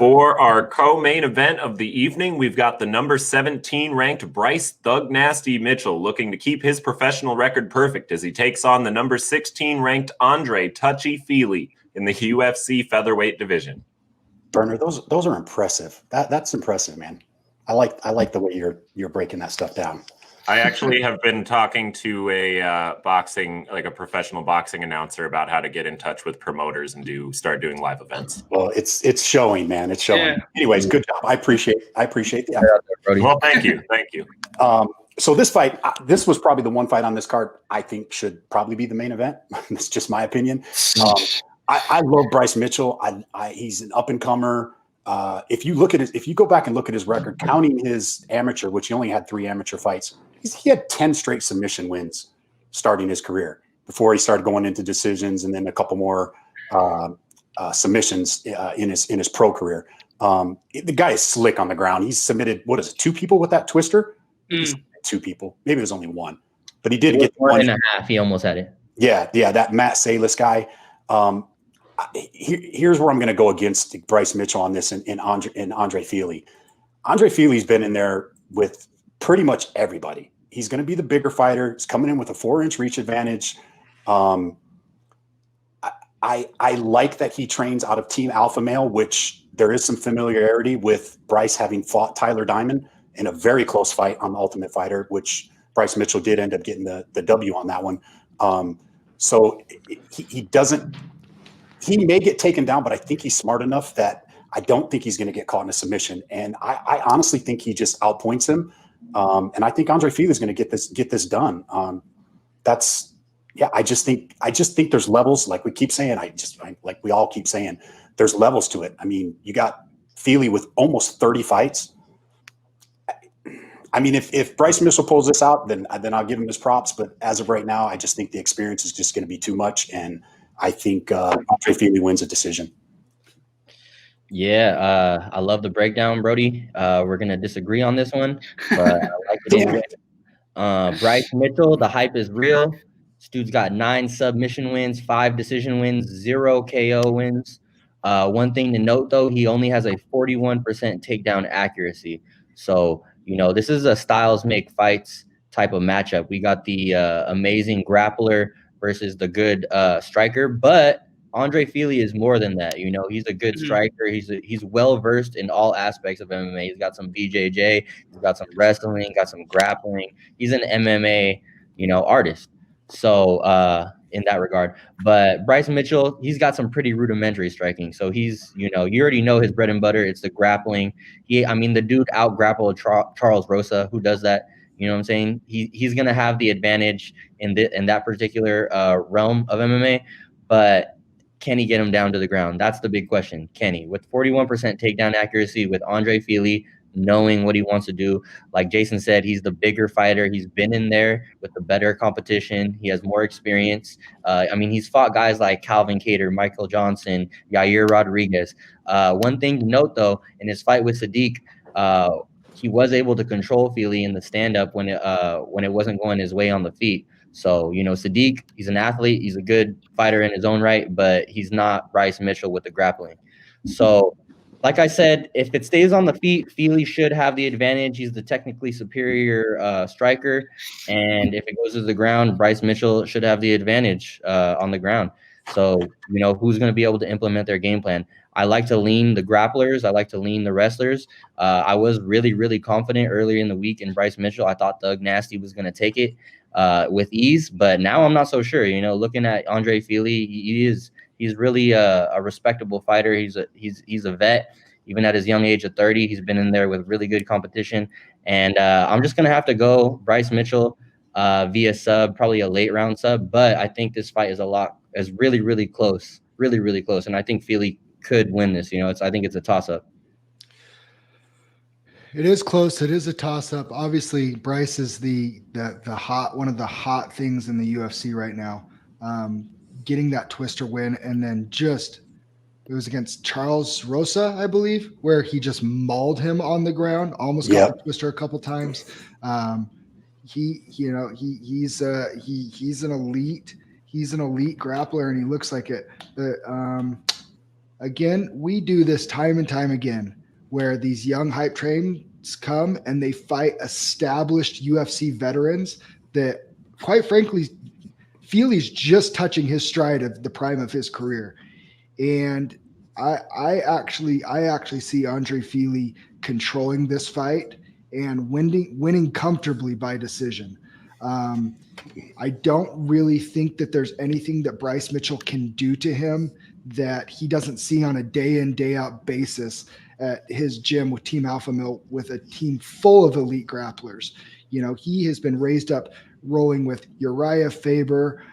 For our co-main event of the evening, we've got the number 17 ranked Bryce Thug Nasty Mitchell looking to keep his professional record perfect as he takes on the number 16 ranked Andre Touchy Fili in the UFC featherweight division. Burner, those are impressive. That's impressive, man. I like the way you're breaking that stuff down. I actually have been talking to a professional boxing announcer about how to get in touch with promoters and start doing live events. Well, it's showing, man. It's showing. Yeah. Anyways, good job. I appreciate the effort. Well, thank you. So this fight, this was probably the one fight on this card I think should probably be the main event. That's just my opinion. I love Bryce Mitchell. He's an up and comer. If you go back and look at his record, counting his amateur, which he only had 3 amateur fights, he had 10 straight submission wins starting his career before he started going into decisions, and then a couple more submissions in his pro career. The guy is slick on the ground. He's submitted 2 people with that twister? 2 people. Maybe it was only 1, but he did get 1.5. He almost had it. Yeah. That Matt Salis guy. Here's where I'm going to go against Bryce Mitchell on this and Andre Fili. Andre Fili's been in there with pretty much everybody. He's going to be the bigger fighter. He's coming in with a 4-inch reach advantage. I like that he trains out of Team Alpha Male, which there is some familiarity with Bryce having fought Tyler Diamond in a very close fight on the Ultimate Fighter, which Bryce Mitchell did end up getting the W on that one. So he may get taken down, but I think he's smart enough that I don't think he's going to get caught in a submission. And I honestly think he just outpoints him. And I think Andre Fili is going to get this done. I just think there's levels, like we keep saying. Like we all keep saying, there's levels to it. I mean, you got Fili with almost 30 fights. I mean, if Bryce Mitchell pulls this out, then I'll give him his props. But as of right now, I just think the experience is just going to be too much, and I think Andre Fili wins a decision. Yeah, I love the breakdown, Brody. We're gonna disagree on this one, but I like it. Bryce Mitchell, the hype is real. This dude's got 9 submission wins, 5 decision wins, 0 KO wins. One thing to note, though, he only has a 41% takedown accuracy. So, this is a styles make fights type of matchup. We got the amazing grappler versus the good striker, but Andre Fili is more than that. He's a good striker. He's well versed in all aspects of MMA. He's got some BJJ, he's got some wrestling, got some grappling. He's an MMA, artist. So in that regard, but Bryce Mitchell, he's got some pretty rudimentary striking. So he's, you already know his bread and butter. It's the grappling. The dude out grappled Charles Rosa, who does that. You know what I'm saying? He's gonna have the advantage in that particular realm of MMA, but can he get him down to the ground? That's the big question. Can he? With 41% takedown accuracy, with Andre Fili knowing what he wants to do, like Jason said, he's the bigger fighter. He's been in there with the better competition. He has more experience. He's fought guys like Calvin Kattar, Michael Johnson, Yair Rodriguez. One thing to note, though, in his fight with Sadiq, he was able to control Fili in the stand-up when it wasn't going his way on the feet. So, Sadiq, he's an athlete. He's a good fighter in his own right, but he's not Bryce Mitchell with the grappling. So, like I said, if it stays on the feet, Fili should have the advantage. He's the technically superior striker. And if it goes to the ground, Bryce Mitchell should have the advantage on the ground. So, who's going to be able to implement their game plan? I like to lean the grapplers. I like to lean the wrestlers. I was really, really confident earlier in the week in Bryce Mitchell. I thought Thug Nasty was going to take it with ease, but now I'm not so sure. Looking at Andre Fili, he's really a respectable fighter. He's a vet. Even at his young age of 30, he's been in there with really good competition. And I'm just going to have to go Bryce Mitchell via sub, probably a late round sub. But I think this fight is really, really close, really, really close. And I think Fili could win this. I think it's a toss up. It is close. It is a toss up. Obviously, Bryce is the one of the hot things in the UFC right now. Getting that twister win, and then it was against Charles Rosa, I believe, where he just mauled him on the ground, almost got the twister a couple times. He's an elite grappler, and he looks like it. again, we do this time and time again, where these young hype trains come and they fight established UFC veterans that, quite frankly, Fili's just touching his stride of the prime of his career. And I actually see Andre Fili controlling this fight and winning comfortably by decision. I don't really think that there's anything that Bryce Mitchell can do to him that he doesn't see on a day in, day out basis at his gym with Team Alpha Male, with a team full of elite grapplers. You know, he has been raised up rolling with Uriah Faber,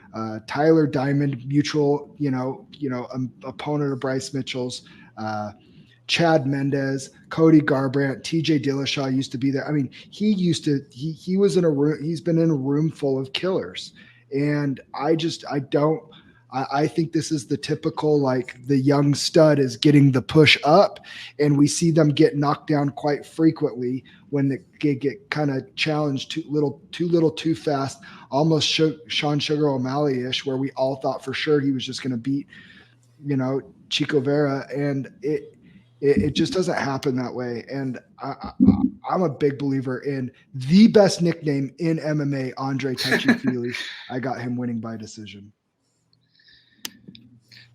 Tyler Diamond, mutual, opponent of Bryce Mitchell's, Chad Mendez, Cody Garbrandt, TJ Dillashaw used to be there. I mean, he was in a room, he's been in a room full of killers. And I think this is the typical, like, the young stud is getting the push up, and we see them get knocked down quite frequently when they get kind of challenged too little, too fast, almost Sean Sugar O'Malley-ish, where we all thought for sure he was just going to beat, Chico Vera, and it just doesn't happen that way. And I'm a big believer in the best nickname in MMA, Andre Touchy Fili. I got him winning by decision.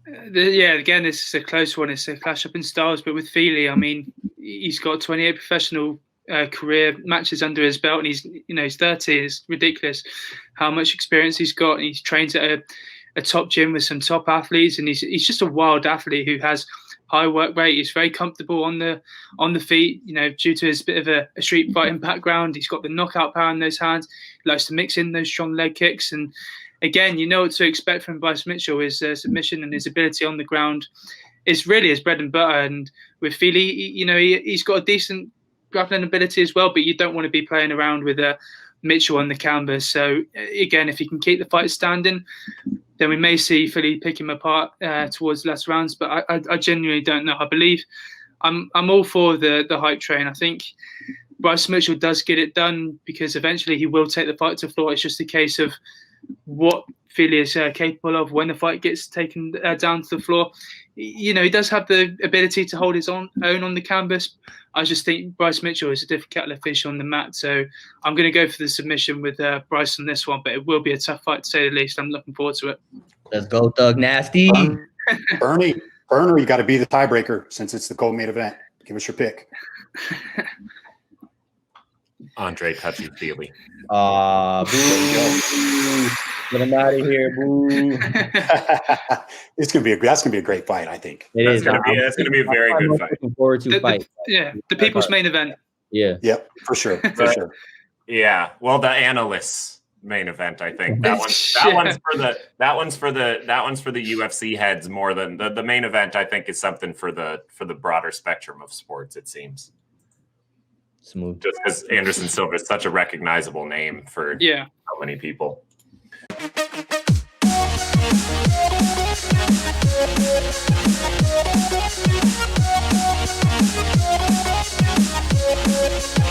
Again, this is a close one. It's a clash up in styles, but with Fili, I mean, he's got 28 professional career matches under his belt, and he's 30. It's ridiculous how much experience he's got. And he's trained at a top gym with some top athletes, and he's just a wild athlete who has high work rate. He's very comfortable on the feet, due to his bit of a street fighting background. He's got the knockout power in those hands. He likes to mix in those strong leg kicks. And again, you know what to expect from Bryce Mitchell. His submission and his ability on the ground is really his bread and butter. And with Fili, he's got a decent grappling ability as well, but you don't want to be playing around with Mitchell on the canvas. So again, if he can keep the fight standing, then we may see Fili pick him apart towards the last rounds. But I genuinely don't know. I believe I'm all for the hype train. I think Bryce Mitchell does get it done because eventually he will take the fight to the floor. It's just a case of what Fili is capable of when the fight gets taken down to the floor. He does have the ability to hold his own on the canvas. I just think Bryce Mitchell is a different kettle of fish on the mat. So I'm going to go for the submission with Bryce on this one, but it will be a tough fight to say the least. I'm looking forward to it. Let's go, Thug Nasty. Bernie, you got to be the tiebreaker since it's the co-main event. Give us your pick. Andre Touchy Fili. Boo. Get him out of here, boo. That's gonna be a great fight, I think. That's gonna be a very good fight. Looking forward to fight. The people's main event. Yeah. Yep, for sure. Yeah. Well, the analysts main event, I think. That one's for the UFC heads more than the main event. I think is something for the broader spectrum of sports, it seems. Smooth. Just because Anderson Silva is such a recognizable name for so many people.